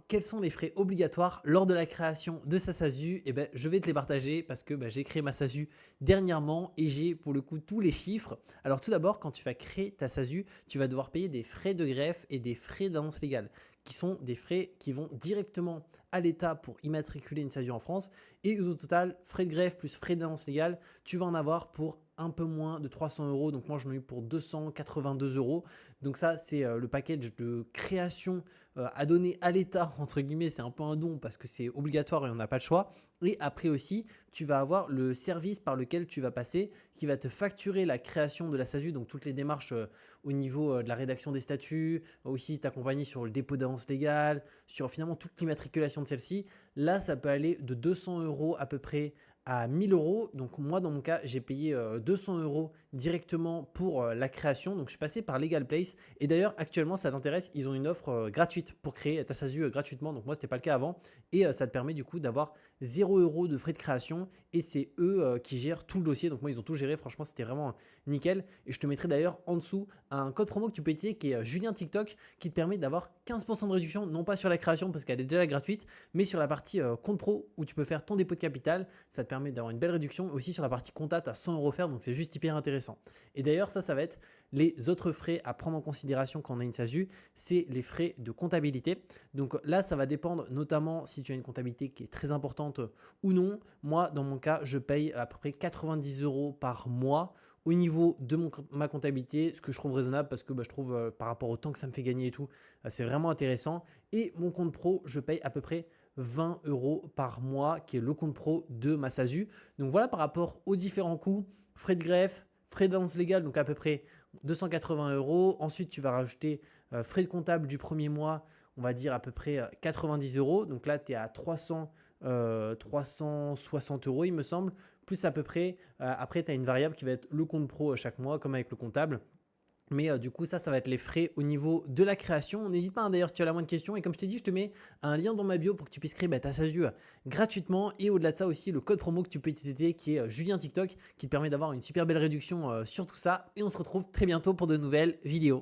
quels sont les frais obligatoires lors de la création de sa SASU? Eh ben, je vais te les partager parce que j'ai créé ma SASU dernièrement et j'ai pour le coup tous les chiffres. Alors tout d'abord, quand tu vas créer ta SASU, tu vas devoir payer des frais de greffe et des frais d'annonce légale, qui sont des frais qui vont directement à l'État pour immatriculer une SASU en France. Et au total, frais de greffe plus frais d'annonce légale, tu vas en avoir pour un peu moins de 300 euros. Donc moi, j'en ai eu pour 282 euros. Donc ça, c'est le package de création à donner à l'État, entre guillemets, c'est un peu un don parce que c'est obligatoire et on n'a pas le choix. Et après aussi, tu vas avoir le service par lequel tu vas passer qui va te facturer la création de la SASU, donc toutes les démarches au niveau de la rédaction des statuts, aussi t'accompagner sur le dépôt d'avance légale, sur finalement toute l'immatriculation de celle-ci. Là, ça peut aller de 200 euros à peu près à 1000 euros. Donc moi, dans mon cas, j'ai payé 200 euros directement pour la création. Donc je suis passé par Legal Place. Et d'ailleurs, actuellement, ça t'intéresse, ils ont une offre gratuite pour créer ta SASU gratuitement. Donc moi, ce n'était pas le cas avant. Et ça te permet du coup d'avoir 0 euros de frais de création. Et c'est eux qui gèrent tout le dossier. Donc moi, ils ont tout géré. Franchement, c'était vraiment nickel. Et je te mettrai d'ailleurs en dessous un code promo que tu peux utiliser qui est Julien TikTok qui te permet d'avoir 15% de réduction, non pas sur la création parce qu'elle est déjà gratuite, mais sur la partie compte pro où tu peux faire ton dépôt de capital. Ça te permet d'avoir une belle réduction. Aussi sur la partie compta, tu as 100 euros faire. Donc c'est juste hyper intéressant. Et d'ailleurs, ça va être les autres frais à prendre en considération quand on a une SASU, c'est les frais de comptabilité. Donc là, ça va dépendre notamment si tu as une comptabilité qui est très importante ou non. Moi, dans mon cas, je paye à peu près 90 euros par mois au niveau de ma comptabilité, ce que je trouve raisonnable parce que je trouve par rapport au temps que ça me fait gagner et tout, c'est vraiment intéressant. Et mon compte pro, je paye à peu près 20 euros par mois, qui est le compte pro de ma SASU. Donc voilà par rapport aux différents coûts, frais de greffe, frais d'avance légale, donc à peu près 280 euros. Ensuite, tu vas rajouter frais de comptable du premier mois, on va dire à peu près 90 euros. Donc là, tu es à 360 euros, il me semble, plus à peu près. Après, tu as une variable qui va être le compte pro chaque mois, comme avec le comptable. Mais du coup, ça va être les frais au niveau de la création. N'hésite pas d'ailleurs si tu as la moindre question. Et comme je t'ai dit, je te mets un lien dans ma bio pour que tu puisses créer ta SASU gratuitement. Et au-delà de ça aussi, le code promo que tu peux utiliser qui est Julien TikTok qui te permet d'avoir une super belle réduction sur tout ça. Et on se retrouve très bientôt pour de nouvelles vidéos.